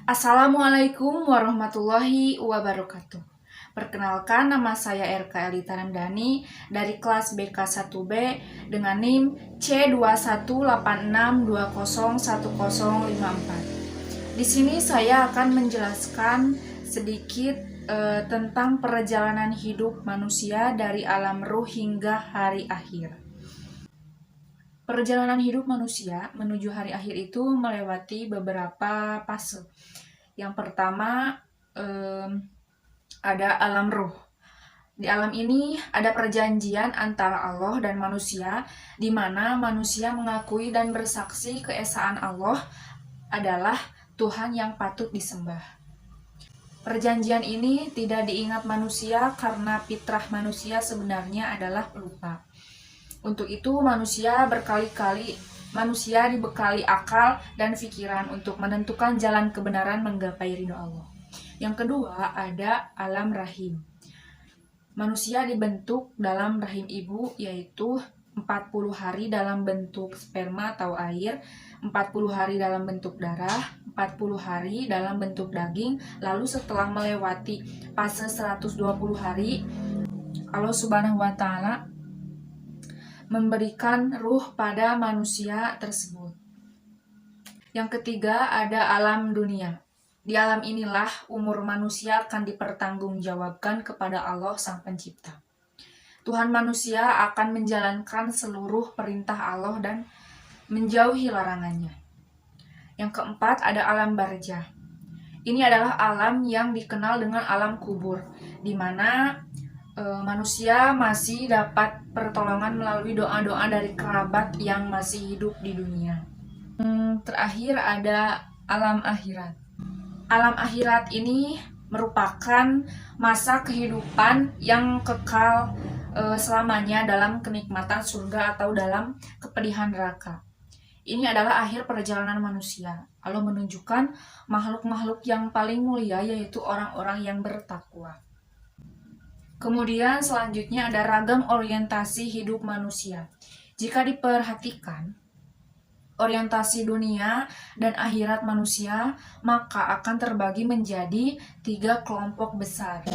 Assalamualaikum warahmatullahi wabarakatuh. Perkenalkan, nama saya RK Elita Ramdhani dari kelas BK1B dengan NIM C2186201054. Di sini saya akan menjelaskan sedikit tentang perjalanan hidup manusia dari alam ruh hingga hari akhir. Perjalanan hidup manusia menuju hari akhir itu melewati beberapa fase. Yang pertama, ada alam ruh. Di alam ini ada perjanjian antara Allah dan manusia, di mana manusia mengakui dan bersaksi keesaan Allah adalah Tuhan yang patut disembah. Perjanjian ini tidak diingat manusia karena fitrah manusia sebenarnya adalah pelupa. Untuk itu manusia dibekali akal dan pikiran untuk menentukan jalan kebenaran menggapai ridho Allah. Yang kedua, ada alam rahim. Manusia dibentuk dalam rahim ibu, yaitu 40 hari dalam bentuk sperma atau air, 40 hari dalam bentuk darah, 40 hari dalam bentuk daging. Lalu setelah melewati fase 120 hari, Allah Subhanahu wa Ta'ala memberikan ruh pada manusia tersebut. Yang ketiga, ada alam dunia. Di alam inilah umur manusia akan dipertanggungjawabkan kepada Allah Sang Pencipta. Tuhan manusia akan menjalankan seluruh perintah Allah dan menjauhi larangannya. Yang keempat, ada alam barzah. Ini adalah alam yang dikenal dengan alam kubur, di mana manusia masih dapat pertolongan melalui doa-doa dari kerabat yang masih hidup di dunia. Terakhir ada alam akhirat. Alam akhirat ini merupakan masa kehidupan yang kekal selamanya dalam kenikmatan surga atau dalam kepedihan neraka. Ini adalah akhir perjalanan manusia. Allah menunjukkan makhluk-makhluk yang paling mulia, yaitu orang-orang yang bertakwa. Kemudian selanjutnya ada ragam orientasi hidup manusia. Jika diperhatikan, orientasi dunia dan akhirat manusia, maka akan terbagi menjadi 3 kelompok besar.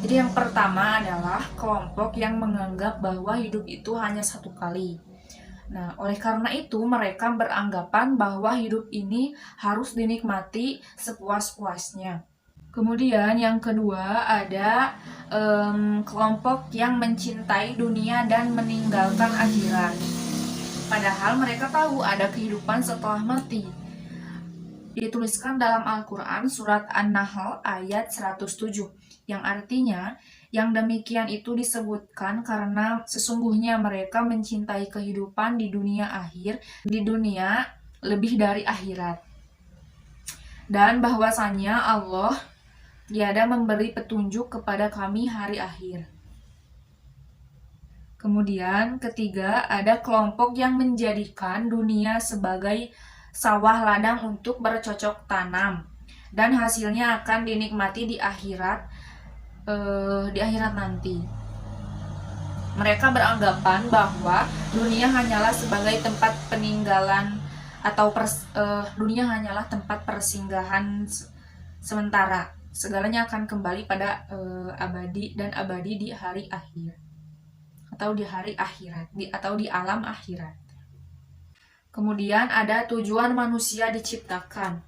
Jadi yang pertama adalah kelompok yang menganggap bahwa hidup itu hanya satu kali. Nah, oleh karena itu mereka beranggapan bahwa hidup ini harus dinikmati sepuas-puasnya. Kemudian yang kedua ada kelompok yang mencintai dunia dan meninggalkan akhirat. Padahal mereka tahu ada kehidupan setelah mati. Dituliskan dalam Al-Quran surat An-Nahl ayat 107, yang artinya yang demikian itu disebutkan karena sesungguhnya mereka mencintai kehidupan di dunia lebih dari akhirat. Dan bahwasanya Allah tiada memberi petunjuk kepada kami hari akhir. Kemudian ketiga, ada kelompok yang menjadikan dunia sebagai sawah ladang untuk bercocok tanam dan hasilnya akan dinikmati di akhirat nanti. Mereka beranggapan bahwa dunia hanyalah sebagai tempat peninggalan atau dunia hanyalah tempat persinggahan sementara. Segalanya akan kembali pada abadi di hari akhir atau di hari akhirat atau di alam akhirat. Kemudian ada tujuan manusia diciptakan.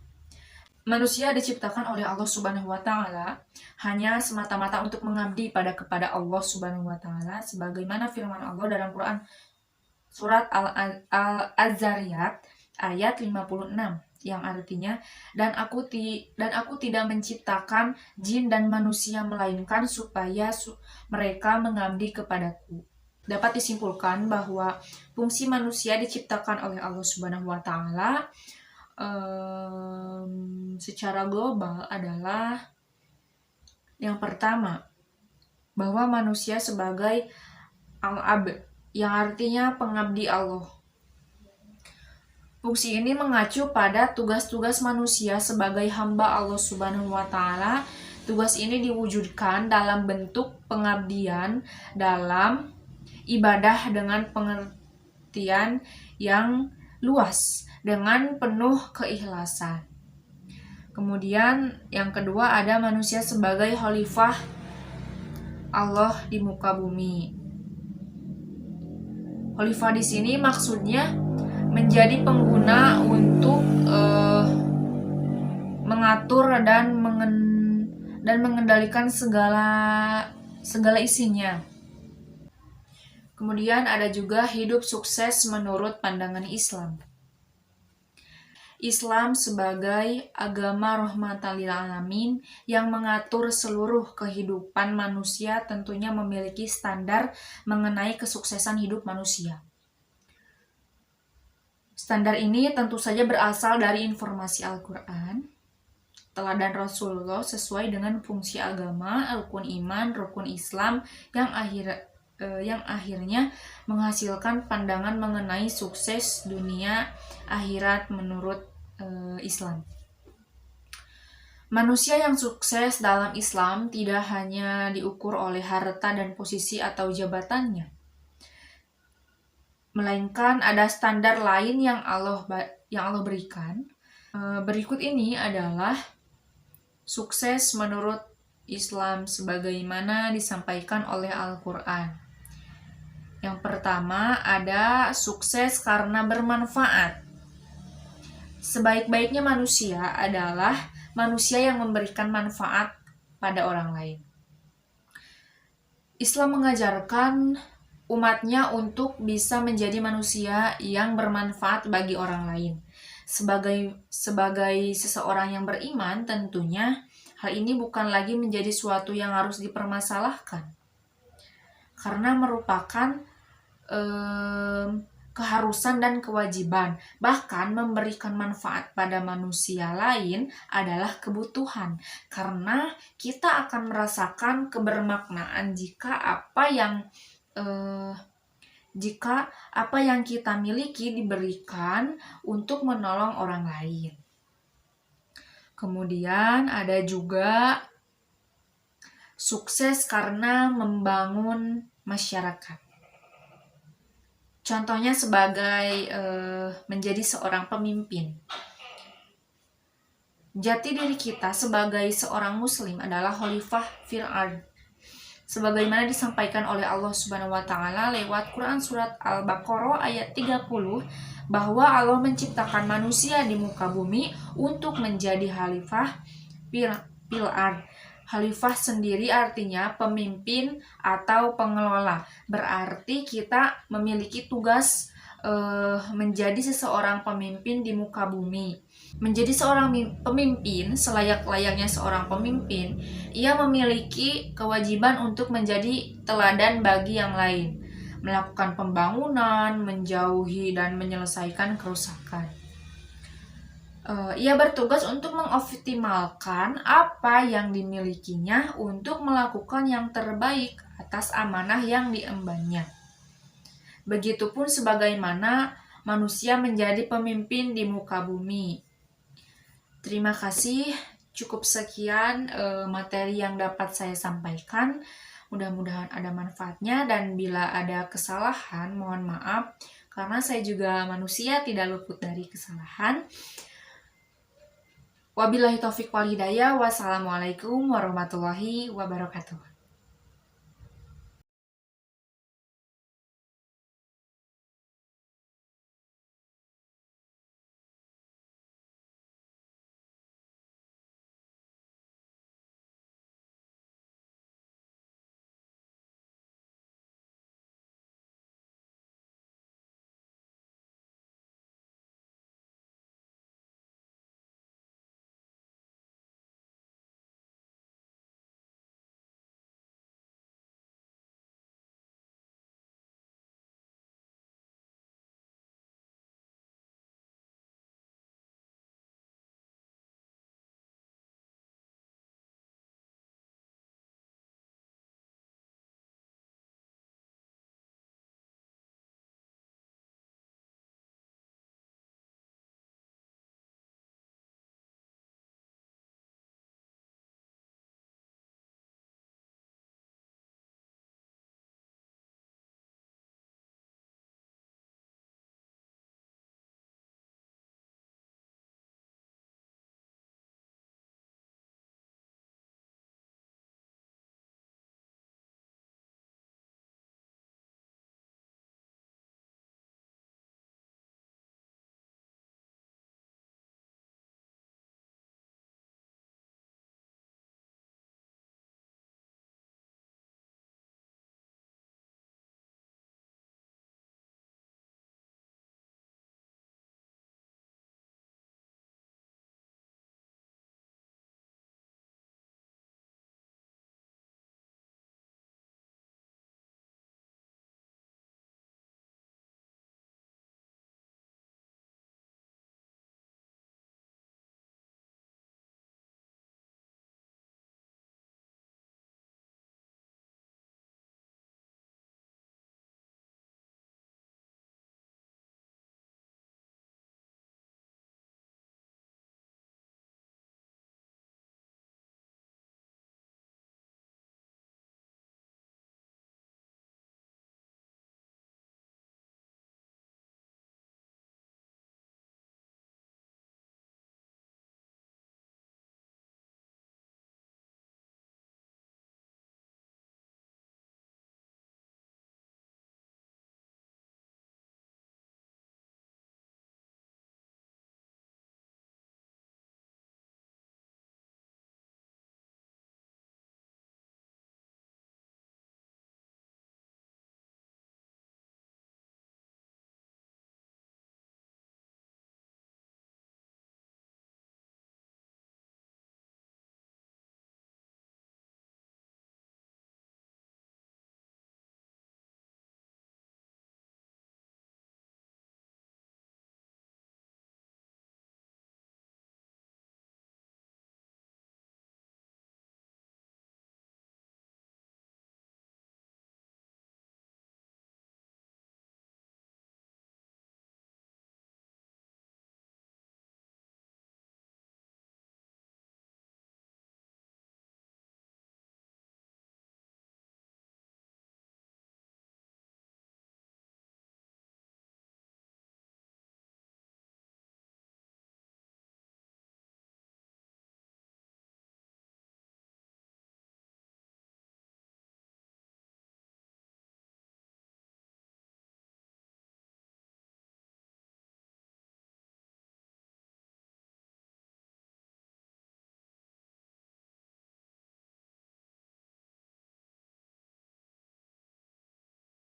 Manusia diciptakan oleh Allah Subhanahu wa Ta'ala hanya semata-mata untuk mengabdi kepada Allah Subhanahu wa Ta'ala, sebagaimana firman Allah dalam Quran surat Al-Zariyat ayat 56, yang artinya dan aku tidak menciptakan jin dan manusia melainkan supaya mereka mengabdi kepadaku. Dapat disimpulkan bahwa fungsi manusia diciptakan oleh Allah Subhanahu wa Ta'ala secara global adalah yang pertama, bahwa manusia sebagai al-abd, yang artinya pengabdi Allah. Fungsi ini mengacu pada tugas-tugas manusia sebagai hamba Allah Subhanahu wa Ta'ala. Tugas ini diwujudkan dalam bentuk pengabdian dalam ibadah dengan pengertian yang luas dengan penuh keikhlasan. Kemudian yang kedua ada manusia sebagai khalifah Allah di muka bumi. Khalifah di sini maksudnya menjadi pengguna untuk mengatur dan mengendalikan segala isinya. Kemudian ada juga hidup sukses menurut pandangan Islam. Islam sebagai agama rahmatan lil alamin yang mengatur seluruh kehidupan manusia tentunya memiliki standar mengenai kesuksesan hidup manusia. Standar ini tentu saja berasal dari informasi Al-Quran, teladan Rasulullah sesuai dengan fungsi agama, rukun iman, rukun Islam yang akhirnya menghasilkan pandangan mengenai sukses dunia akhirat menurut Islam. Manusia yang sukses dalam Islam tidak hanya diukur oleh harta dan posisi atau jabatannya, melainkan ada standar lain yang Allah berikan. Berikut ini adalah sukses menurut Islam sebagaimana disampaikan oleh Al-Quran. Yang pertama ada sukses karena bermanfaat. Sebaik-baiknya manusia adalah manusia yang memberikan manfaat pada orang lain. Islam mengajarkan umatnya untuk bisa menjadi manusia yang bermanfaat bagi orang lain. Sebagai seseorang yang beriman, tentunya hal ini bukan lagi menjadi suatu yang harus dipermasalahkan, karena merupakan keharusan dan kewajiban. Bahkan memberikan manfaat pada manusia lain adalah kebutuhan, karena kita akan merasakan kebermaknaan jika apa yang kita miliki diberikan untuk menolong orang lain. Kemudian ada juga sukses karena membangun masyarakat. Contohnya sebagai menjadi seorang pemimpin. Jati diri kita sebagai seorang muslim adalah khalifah fil ard. Sebagaimana disampaikan oleh Allah Subhanahu wa taala lewat Quran surat Al-Baqarah ayat 30, bahwa Allah menciptakan manusia di muka bumi untuk menjadi khalifah fil ard. Khalifah sendiri artinya pemimpin atau pengelola. Berarti kita memiliki tugas menjadi seseorang pemimpin di muka bumi. Menjadi seorang pemimpin, selayak-layaknya seorang pemimpin, ia memiliki kewajiban untuk menjadi teladan bagi yang lain, melakukan pembangunan, menjauhi dan menyelesaikan kerusakan. Ia bertugas untuk mengoptimalkan apa yang dimilikinya untuk melakukan yang terbaik atas amanah yang diembannya. Begitupun sebagaimana manusia menjadi pemimpin di muka bumi. Terima kasih, cukup sekian materi yang dapat saya sampaikan. Mudah-mudahan ada manfaatnya, dan bila ada kesalahan mohon maaf, karena saya juga manusia tidak luput dari kesalahan. Wabillahi taufiq wal hidayah. Wassalamualaikum warahmatullahi wabarakatuh.